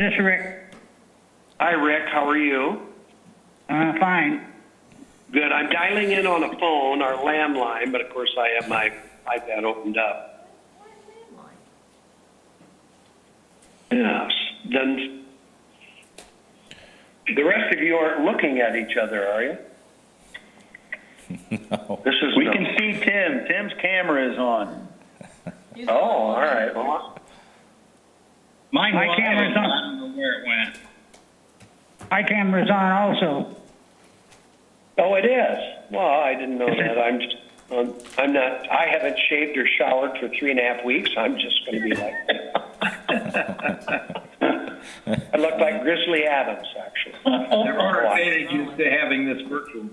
This is Rick. Hi, Rick. How are you? Fine. Good. I'm dialing in on a phone, our landline, but of course I have my iPad opened up. Yes. Then the rest of you aren't looking at each other, are you? No. This is We can see Tim. Tim's camera is on. Oh, all right. Well, My camera's on. I don't know where it went. My camera's on also. oh, it is. Well, I didn't know that. I'm not. I haven't shaved or showered for 3.5 weeks. I'm just going to be like. I look like Grizzly Adams, actually. There are advantages to having this virtual.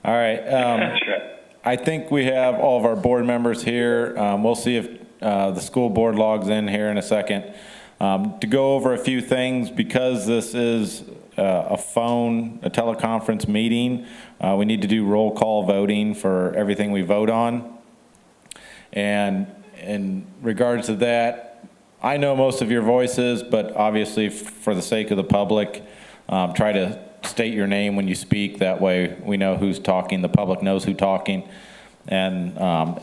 All right. That's right. I think we have all of our board members here. We'll see if the school board logs in here in a second. To go over a few things, because this is a teleconference meeting, we need to do roll call voting for everything we vote on. And in regards to that, I know most of your voices, but obviously for the sake of the public, try to state your name when you speak. That way we know who's talking, the public knows who's talking, and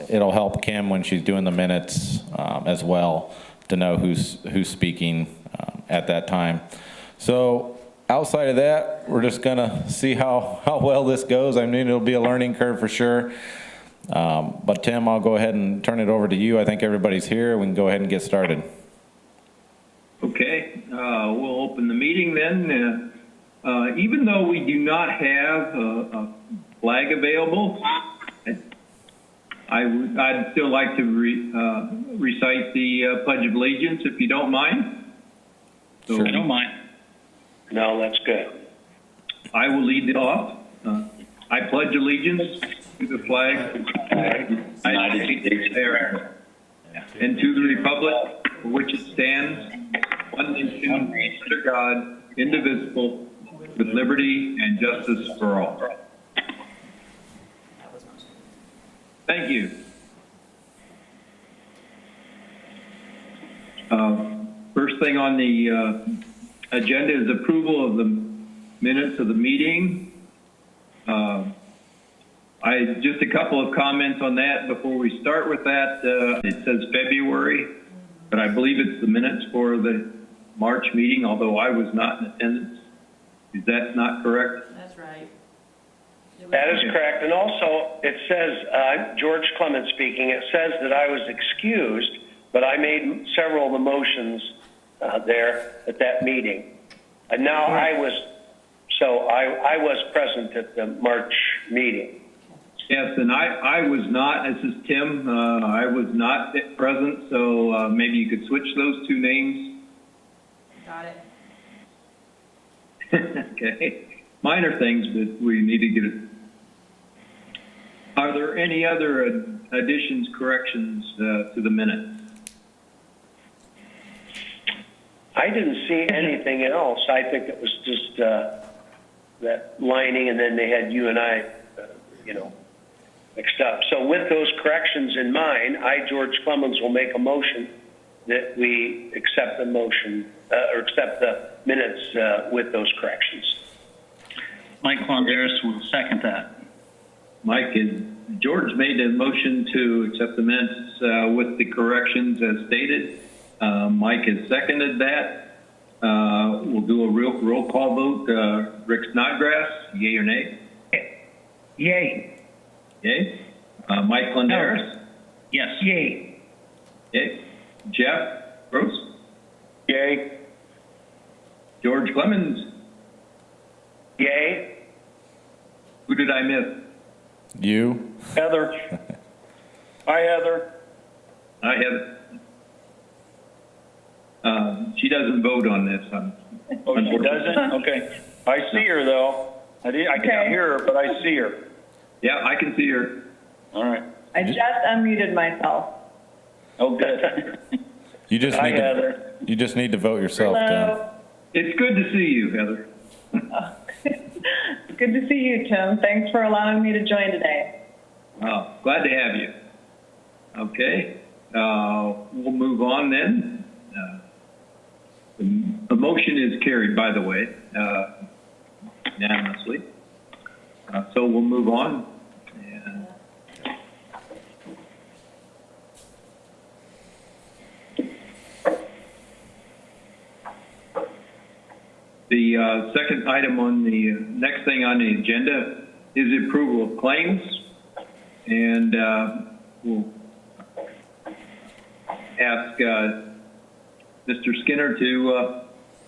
it'll help Kim when she's doing the minutes as well to know who's speaking at that time. So outside of that, we're just gonna see how well this goes. I mean, it'll be a learning curve for sure. But Tim, I'll go ahead and turn it over to you. I think everybody's here. We can go ahead and get started. Okay, we'll open the meeting then. Even though we do not have a flag available, I'd still like to recite the Pledge of Allegiance, if you don't mind. So, Sure. I don't mind. No, that's good. I will lead it off. I pledge allegiance to the flag of the United States of America and to the republic for which it stands, one nation, under God, indivisible, with liberty and justice for all. Thank you. First thing on the agenda is approval of the minutes of the meeting. Just a couple of comments on that before we start with that. It says February, but I believe it's the minutes for the March meeting, although I was not in attendance. Is that not correct? That's right. That is correct. And also, it says, George Clement speaking, it says that I was excused, but I made several of the motions there at that meeting. And now I was present at the March meeting. Yes, and I was not, this is Tim, I was not present, so maybe you could switch those two names. Got it. Okay, minor things, but we need to get it. Are there any other additions, corrections to the minutes? I didn't see anything else. I think it was just that lining, and then they had you and I, mixed up. So with those corrections in mind, I, George Clemens, will make a motion that we accept the motion, or accept the minutes with those corrections. Mike Londeris will second that. George made a motion to accept the minutes with the corrections as stated. Mike has seconded that. We'll do a roll call vote. Rick Snodgrass, yay or nay? Yay. Yay. Mike Londeris? Yes. Yay. Yay. Jeff Gross? Yay. George Clemens? Yay. Who did I miss? You? Heather. Hi, Heather. I have. She doesn't vote on this. Oh, she doesn't? Okay. I see her, though. I can't hear her, but I see her. Yeah, I can see her. All right. I just unmuted myself. Oh, good. You just Hi, need to, Heather. you just need to vote yourself, Tim. Hello. It's good to see you, Heather. Good to see you, Tim. Thanks for allowing me to join today. Oh, glad to have you. Okay, we'll move on then. The motion is carried, by the way, unanimously. So we'll move on. And the second item on the next thing on the agenda is the approval of claims. And we'll ask Mr. Skinner to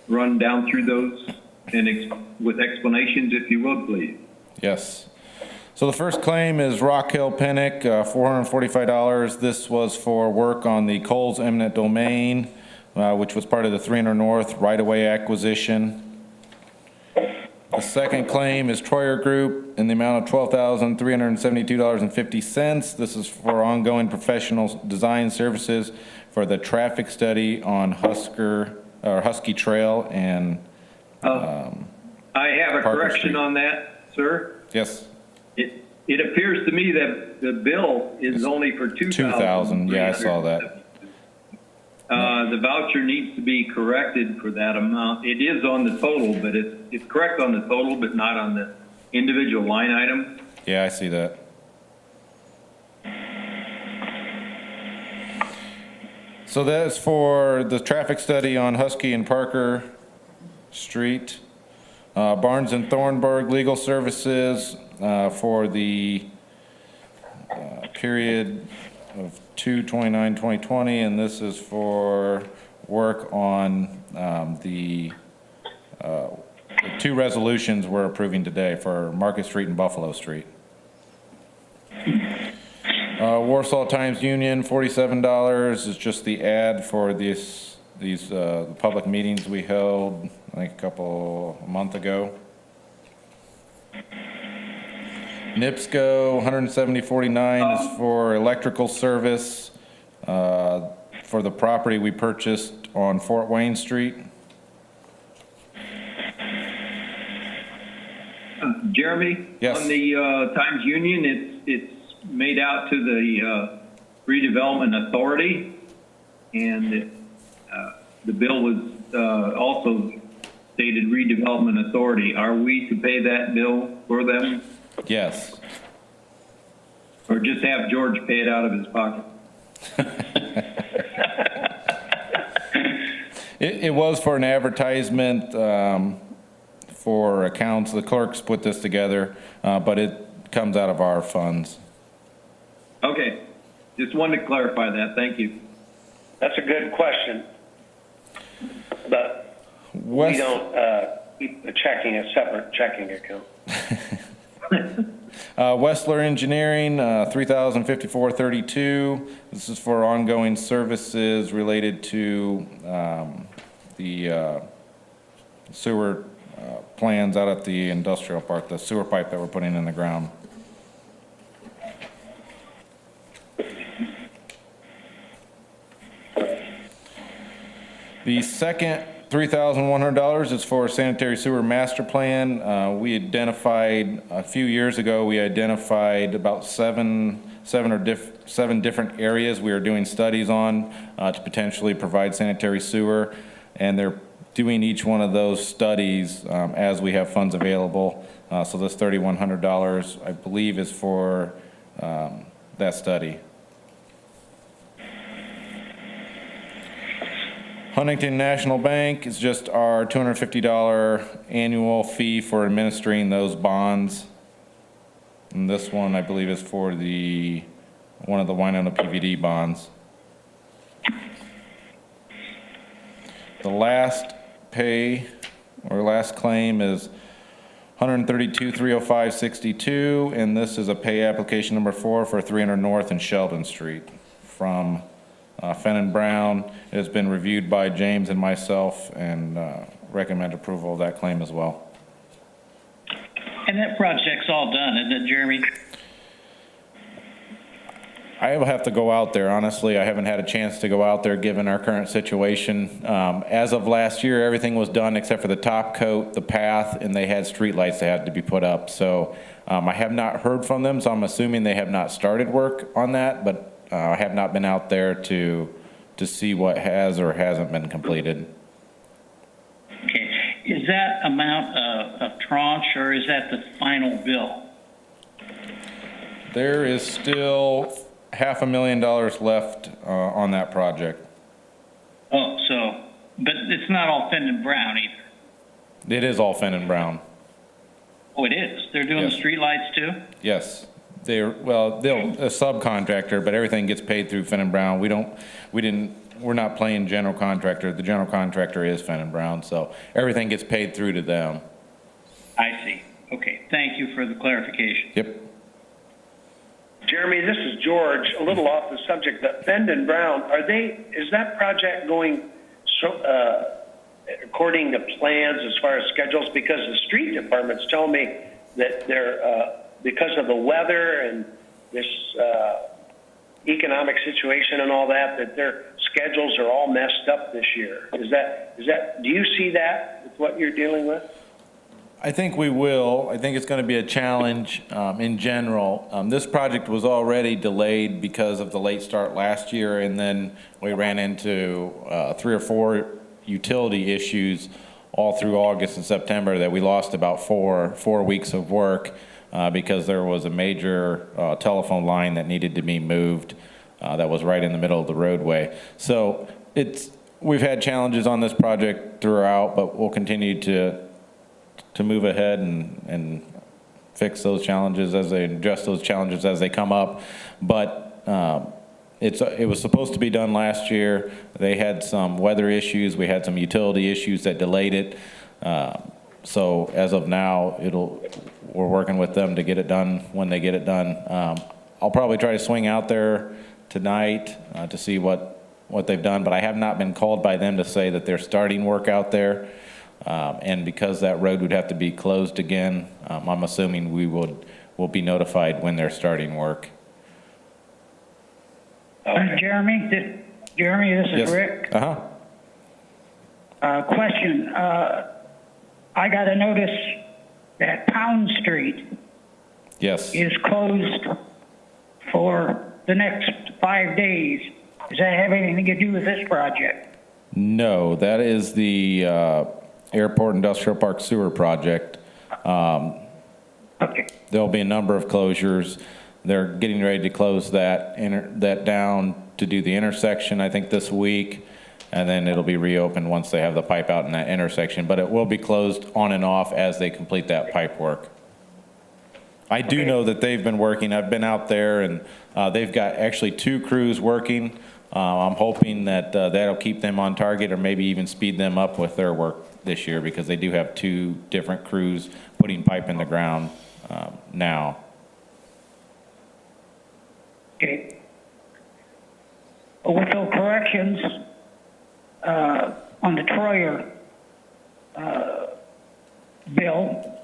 run down through those and with explanations, if you will, please. Yes. So the first claim is Rock Hill Pinnock, $445. This was for work on the Coles eminent domain, which was part of the 300 North right-of-way acquisition. The second claim is Troyer Group in the amount of $12,372.50. This is for ongoing professional design services for the traffic study on Husky Trail and I have a Parker correction Street. on that, sir. yes, It appears to me that the bill is only for 2,000. Yeah, I saw that. The voucher needs to be corrected for that amount. It is on the total, but it's correct on the total, but not on the individual line item. Yeah, I see that. So that's for the traffic study on Husky and Parker Street. Barnes and Thornburg Legal Services for the period of 2/29/2020, and this is for work on the two resolutions we're approving today for Market Street and Buffalo Street. Warsaw Times Union, $47 is just the ad for these the public meetings we held, I think a month ago. NIPSCO, $170.49 is for electrical service for the property we purchased on Fort Wayne Street. Jeremy? Yes. On the Times Union, it's made out to the Redevelopment Authority, and the bill was also stated Redevelopment Authority. Are we to pay that bill for them, Yes. or just have George pay it out of his pocket? It was for an advertisement for accounts. The clerks put this together, but it comes out of our funds. Okay, just wanted to clarify that. Thank you. That's a good question. But we don't keep a separate checking account. Westler Engineering, $3,054.32. This is for ongoing services related to the sewer plans out at the industrial park, the sewer pipe that we're putting in the ground. The second $3,100 is for sanitary sewer master plan. We identified a few years ago, we identified about seven different areas we are doing studies on to potentially provide sanitary sewer, and they're doing each one of those studies as we have funds available. So this $3,100, I believe, is for that study. Huntington National Bank is just our $250 annual fee for administering those bonds. And this one, I believe, is for one of the Winona PVD bonds. The last pay or last claim is $132,305.62, and this is a pay application number 4 for 300 North and Sheldon Street from Fenn & Brown. It has been reviewed by James and myself, and recommend approval of that claim as well. And that project's all done, isn't it, Jeremy? I will have to go out there. Honestly, I haven't had a chance to go out there given our current situation. As of last year, everything was done except for the top coat, the path, and they had street lights that had to be put up. So I have not heard from them, so I'm assuming they have not started work on that, but I have not been out there to see what has or hasn't been completed. is that amount a tranche or is that the final bill? There is still $500,000 left on that project. Oh, so, but it's not all Fenton Brown either. It is all Fenton Brown. Oh, it is? They're doing Yes. the streetlights too? Yes. They're a subcontractor, but everything gets paid through Fenton Brown. We're not playing general contractor. The general contractor is Fenton Brown, so everything gets paid through to them. I see. Okay, thank you for the clarification. Yep. Jeremy, this is George, a little off the subject, but Fenton Brown, is that project going according to plans as far as schedules? Because the street departments tell me that they're, because of the weather and this economic situation and all that, that their schedules are all messed up this year. Is that, do you see that with what you're dealing with? I think we will. I think it's going to be a challenge in general. This project was already delayed because of the late start last year, and then we ran into 3 or 4 utility issues all through August and September that we lost about four weeks of work because there was a major telephone line that needed to be moved that was right in the middle of the roadway. So we've had challenges on this project throughout, but we'll continue to move ahead and fix those challenges address those challenges as they come up. But it was supposed to be done last year. They had some weather issues. We had some utility issues that delayed it. So as of now, we're working with them to get it done when they get it done. I'll probably try to swing out there tonight to see what they've done, but I have not been called by them to say that they're starting work out there. And because that road would have to be closed again, I'm assuming we'll be notified when they're starting work. Jeremy, this is Yes. Rick. Uh-huh. Question, I got a notice that Pound Street Yes. is closed for the next 5 days. Does that have anything to do with this project? No, that is the Airport Industrial Park Sewer Project. Okay. There'll be a number of closures. They're getting ready to close that down to do the intersection, I think, this week. And then it'll be reopened once they have the pipe out in that intersection. But it will be closed on and off as they complete that pipe work. I do know that they've been working. I've been out there, and they've got actually 2 crews working. I'm hoping that that'll keep them on target or maybe even speed them up with their work this year, because they do have 2 different crews putting pipe in the ground now. Okay. With no corrections on the Troyer bill,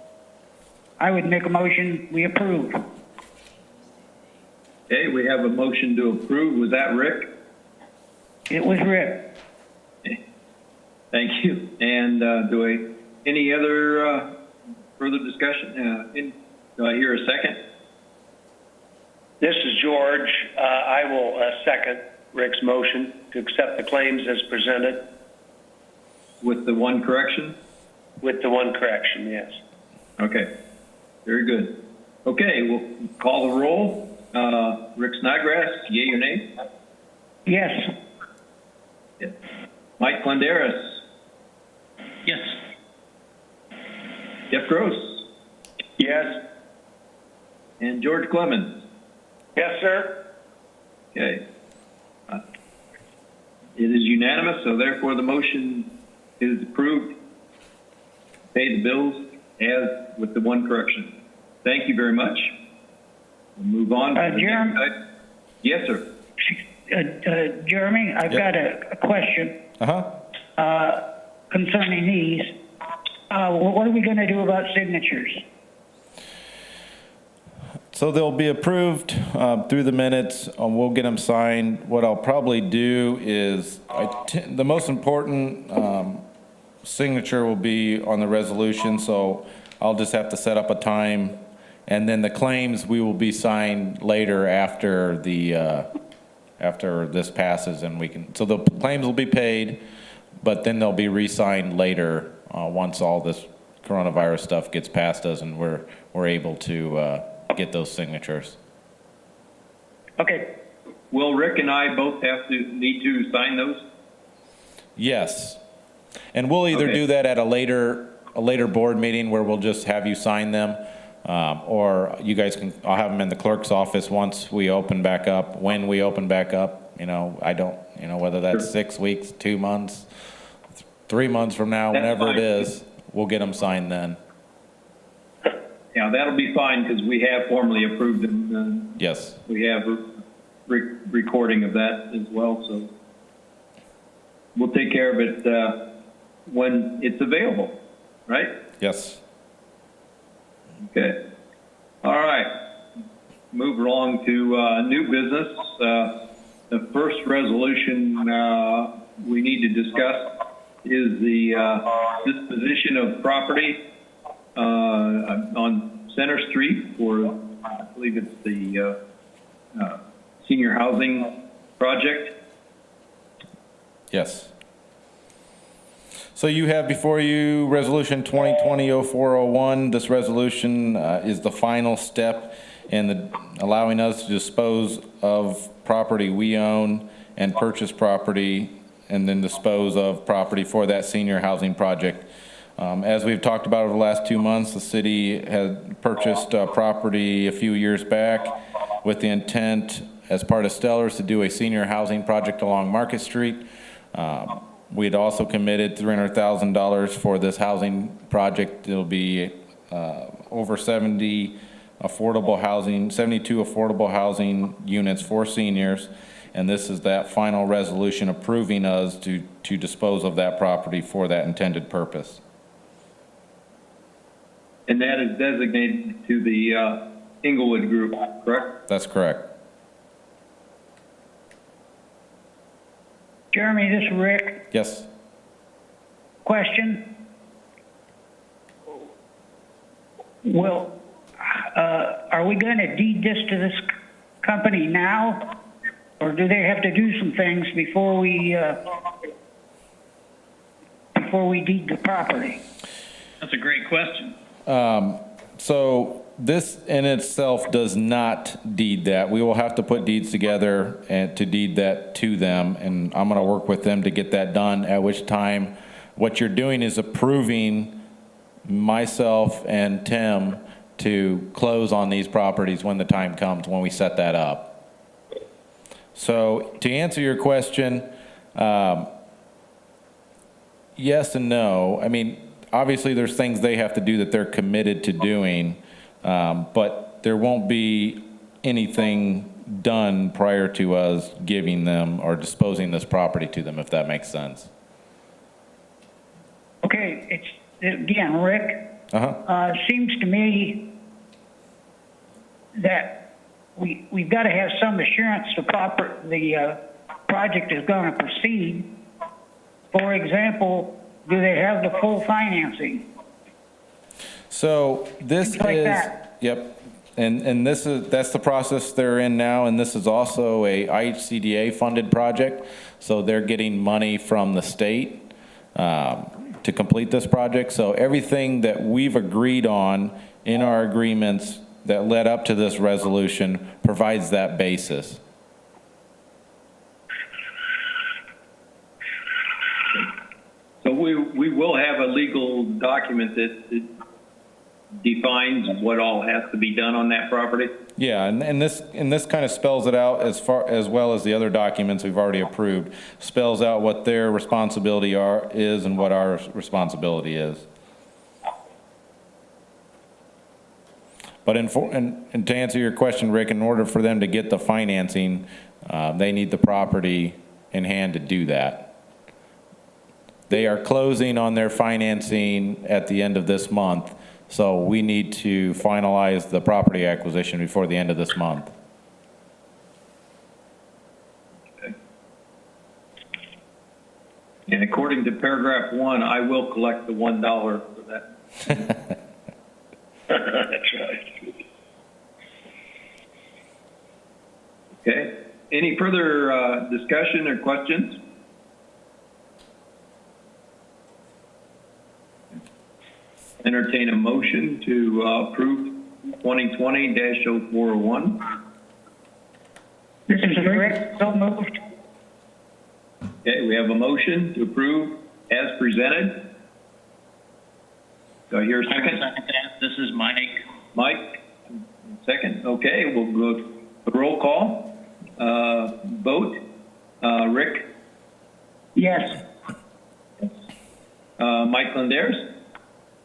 I would make a motion, we approve. Okay, we have a motion to approve. Was that Rick? It was Rick. Thank you. And any other further discussion? Do I hear a second? This is George. I will second Rick's motion to accept the claims as presented. With the one correction? With the one correction, yes. Okay, very good. Okay, we'll call the roll. Rick Snodgrass, yea or nay? Yes. Yes. Mike Clenderis, Yes. Jeff Gross, Yes. and George Clemens. Yes, sir. Okay. It is unanimous, so therefore the motion is approved. Pay the bills as with the one correction. Thank you very much. We'll move on to the Jeremy? next item. Yes, sir. Jeremy, I've got a question concerning these. What are we going to do about signatures? So they'll be approved through the minutes. We'll get them signed. What I'll probably do is, the most important signature will be on the resolution, so I'll just have to set up a time. And then the claims, we will be signed later after this passes, and so the claims will be paid, but then they'll be re-signed later once all this coronavirus stuff gets past us and we're able to get those signatures. Okay, Will Rick and I both need to sign those? Yes. And we'll either Okay. do that at a later board meeting where we'll just have you sign them, or you guys can, I'll have them in the clerk's office once we open back up, when we open back up. I don't, whether that's Sure. 6 weeks, 2 months, 3 months from now, That's whenever it fine. is, we'll get them signed then. Yeah, that'll be fine because we have formally approved them. Yes. We have recording of that as well, so we'll take care of it when it's available, right? Yes. Okay. All right. Move along to new business. The first resolution we need to discuss is the disposition of property on Center Street for, I believe it's the senior housing project. Yes. So you have before you Resolution 2020-0401. This resolution is the final step in allowing us to dispose of property we own and purchase property and then dispose of property for that senior housing project. As we've talked about over the last 2 months, the city had purchased property a few years back with the intent as part of Stellar's to do a senior housing project along Market Street. We had also committed $300,000 for this housing project. It'll be over 72 affordable housing units for seniors, and this is that final resolution approving us to dispose of that property for that intended purpose. And that is designated to the Inglewood Group, correct? That's correct. Jeremy, this is Rick. Yes. Question. Well, are we going to deed this to this company now? Or do they have to do some things before we deed the property? That's a great question. So this in itself does not deed that. We will have to put deeds together and to deed that to them, and I'm going to work with them to get that done, at which time what you're doing is approving myself and Tim to close on these properties when the time comes, when we set that up. So to answer your question, yes and no. I mean, obviously there's things they have to do that they're committed to doing, but there won't be anything done prior to us giving them or disposing this property to them, if that makes sense. Okay, it's, again, Rick, seems to me that we've got to have some assurance the project is going to proceed. For example, do they have the full financing? So this Things like is, that. yep, and that's the process they're in now, and this is also a IHCDA funded project, so they're getting money from the state to complete this project. So everything that we've agreed on in our agreements that led up to this resolution provides that basis. So we will have a legal document that defines what all has to be done on that property? Yeah, and this kind of spells it out as well as the other documents we've already approved, spells out what their responsibility is and what our responsibility is. But and to answer your question, Rick, in order for them to get the financing, they need the property in hand to do that. They are closing on their financing at the end of this month, so we need to finalize the property acquisition before the end of this month. Okay. And according to paragraph 1, I will collect the $1 for that. That's right. Okay. Any further discussion or questions? entertain a motion to approve 2020-0401. This is Rick, so moved. Okay, we have a motion to approve as presented. Do I hear a I will second? second that. This is Mike. Mike, second. Okay, we'll go roll call. Vote. Rick? Yes. Mike Landares?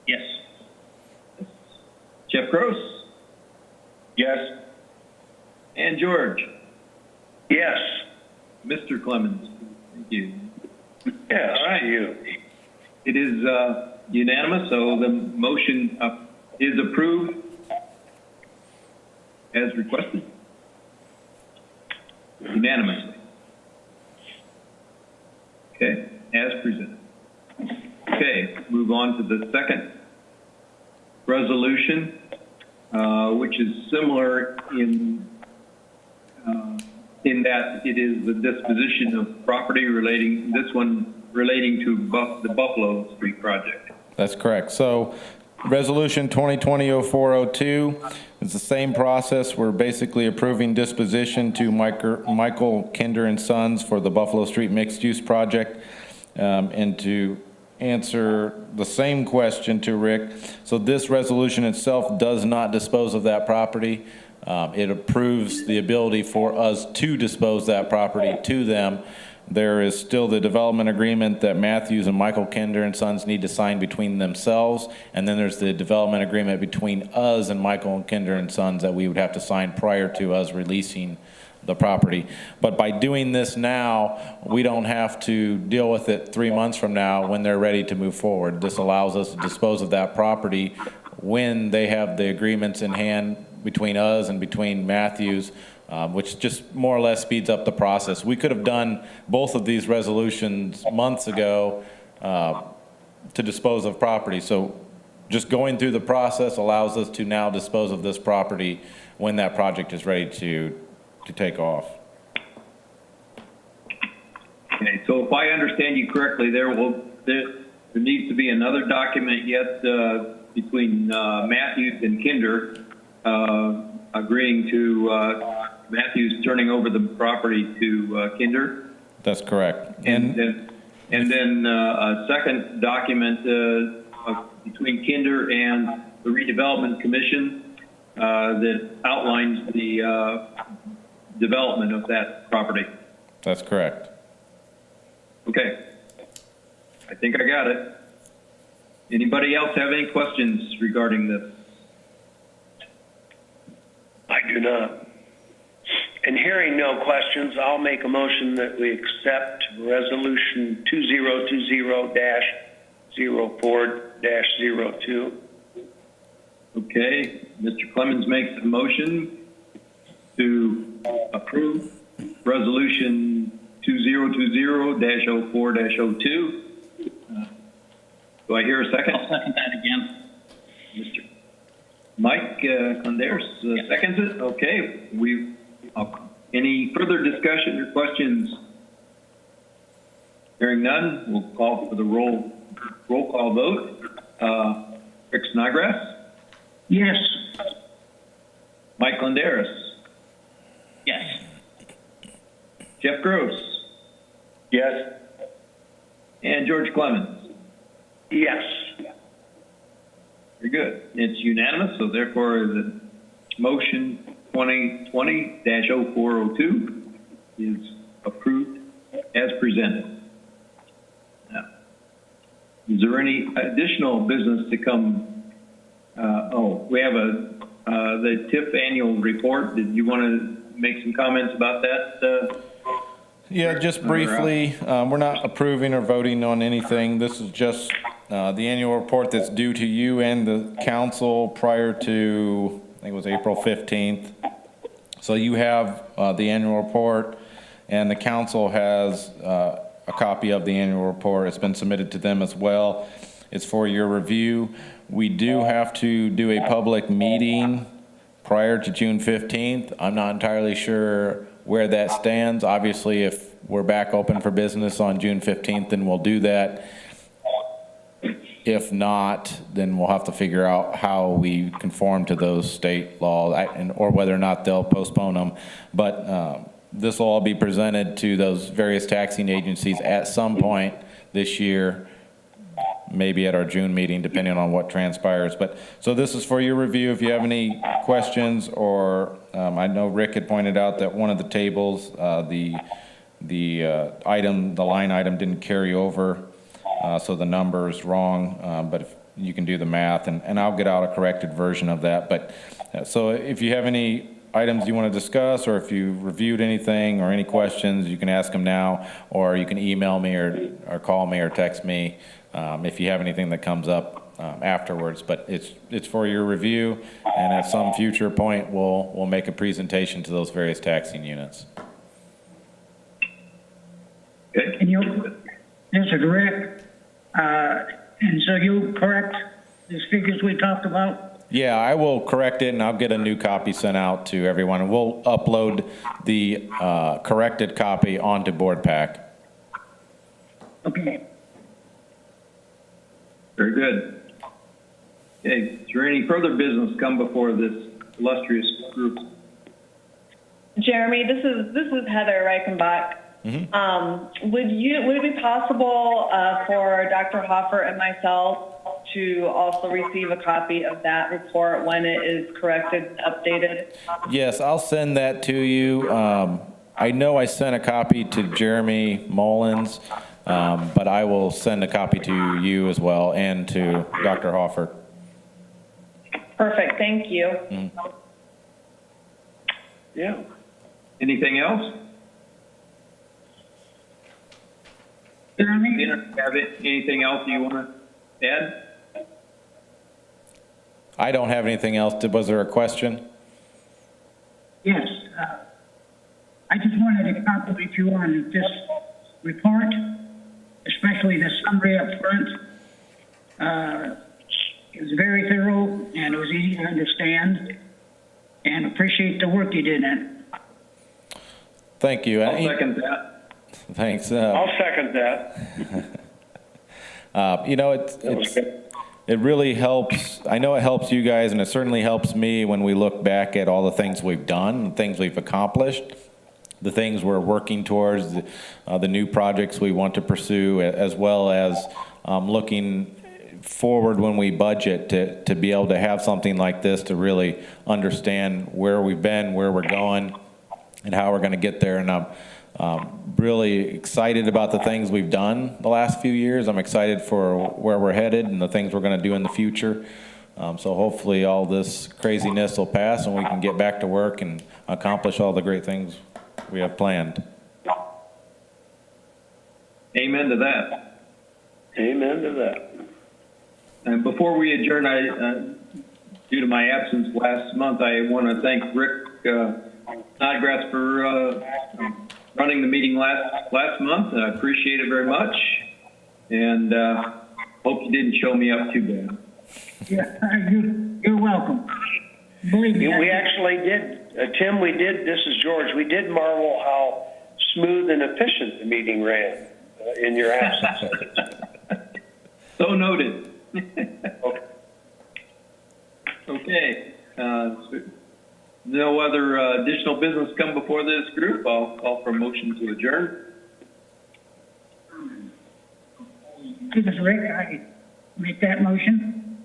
Yes. Jeff Gross? Yes. And George? Yes. Mr. Clemens? Thank you. Yes, All right. you. It is unanimous, so the motion is approved as requested. Unanimously. Okay, as presented. Okay, move on to the second resolution, which is similar in that it is the disposition of property relating to the Buffalo Street project. That's correct. So Resolution 2020-0402 is the same process. We're basically approving disposition to Michael Kinder and Sons for the Buffalo Street mixed-use project. And to answer the same question to Rick, so this resolution itself does not dispose of that property. It approves the ability for us to dispose that property to them. There is still the development agreement that Matthews and Michael Kinder and Sons need to sign between themselves, and then there's the development agreement between us and Michael and Kinder and Sons that we would have to sign prior to us releasing the property. But by doing this now, we don't have to deal with it 3 months from now when they're ready to move forward. This allows us to dispose of that property when they have the agreements in hand between us and between Matthews, which just more or less speeds up the process. We could have done both of these resolutions months ago to dispose of property. So just going through the process allows us to now dispose of this property when that project is ready to take off. Okay, so if I understand you correctly, there needs to be another document yet between Matthews and Kinder agreeing to Matthews turning over the property to Kinder. That's correct. And then a second document between Kinder and the Redevelopment Commission that outlines the development of that property. That's correct. Okay. I think I got it. Anybody else have any questions regarding this? I do not. And hearing no questions, I'll make a motion that we accept Resolution 2020-04-02. Okay, Mr. Clemens makes a motion to approve Resolution 2020-04-02. Do I hear a second? I'll second that again. Mr. Mike Landares seconds it. Okay, any further discussion or questions? Hearing none, we'll call for the roll call vote. Rick Snodgrass? Yes. Mike Landares? Yes. Jeff Gross? Yes. And George Clemens? Yes. Very good. It's unanimous, so therefore the motion 2020-0402 is approved as presented. Now, is there any additional business to come? We have the TIF annual report. Did you want to make some comments about that? Yeah, just briefly, we're not approving or voting on anything. This is just the annual report that's due to you and the council prior to, I think it was April 15th. So you have the annual report, and the council has a copy of the annual report. It's been submitted to them as well. It's for your review. We do have to do a public meeting prior to June 15th. I'm not entirely sure where that stands. Obviously, if we're back open for business on June 15th, then we'll do that. If not, then we'll have to figure out how we conform to those state laws, or whether or not they'll postpone them. But this will all be presented to those various taxing agencies at some point this year, maybe at our June meeting, depending on what transpires. But so this is for your review. If you have any questions, or I know Rick had pointed out that one of the tables, the line item didn't carry over, so the number is wrong. But if you can do the math, and I'll get out a corrected version of that. But so if you have any items you want to discuss, or if you reviewed anything or any questions, you can ask them now, or you can email me or call me or text me if you have anything that comes up afterwards. But it's for your review, and at some future point we'll make a presentation to those various taxing units. Okay. And this is Rick, and so you correct these figures we talked about? Yeah, I will correct it, and I'll get a new copy sent out to everyone, and we'll upload the corrected copy onto BoardPack. Okay. Very good. Okay, is there any further business come before this illustrious group? Jeremy, this is Heather Reichenbach. Mm-hmm. Would it be possible for Dr. Hoffer and myself to also receive a copy of that report when it is corrected and updated? Yes, I'll send that to you. I know I sent a copy to Jeremy Mullins, but I will send a copy to you as well, and to Dr. Hoffer. Perfect, thank you. Mm-hmm. Yeah. Anything else? Jeremy? Have anything else you want to add? I don't have anything else. Was there a question? Yes. I just wanted to compliment you on this report, especially the summary up front. It was very thorough, and it was easy to understand, and appreciate the work you did in it. Thank you. I'll second that. Thanks. I'll second that. You know, it really helps. I know it helps you guys, and it certainly helps me when we look back at all the things we've done, the things we've accomplished, the things we're working towards, the new projects we want to pursue, as well as looking forward when we budget to be able to have something like this to really understand where we've been, where we're going, and how we're going to get there. And I'm really excited about the things we've done the last few years. I'm excited for where we're headed and the things we're going to do in the future. So hopefully all this craziness will pass and we can get back to work and accomplish all the great things we have planned. Amen to that. Amen to that. And before we adjourn, due to my absence last month, I want to thank Rick Snodgrass for running the meeting last month. I appreciate it very much, and hope you didn't show me up too bad. Yeah, you're welcome. Believe me. We actually did, Tim, this is George, we did marvel how smooth and efficient the meeting ran in your absence. So noted. Okay. Okay. No other additional business come before this group. I'll call for a motion to adjourn. This is Rick. I make that motion.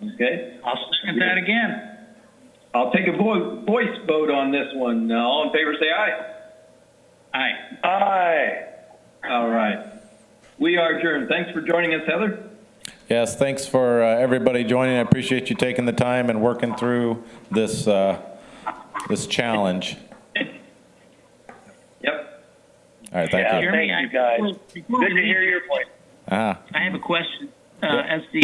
Okay. I'll second that again. I'll take a voice vote on this one. All in favor, say aye. Aye. Aye. All right. We are adjourned. Thanks for joining us, Heather. Yes, thanks for everybody joining. I appreciate you taking the time and working through this this challenge. Yep. All right, thank you. Thank you, guys. Good to hear your voice. Ah. I have a question. As the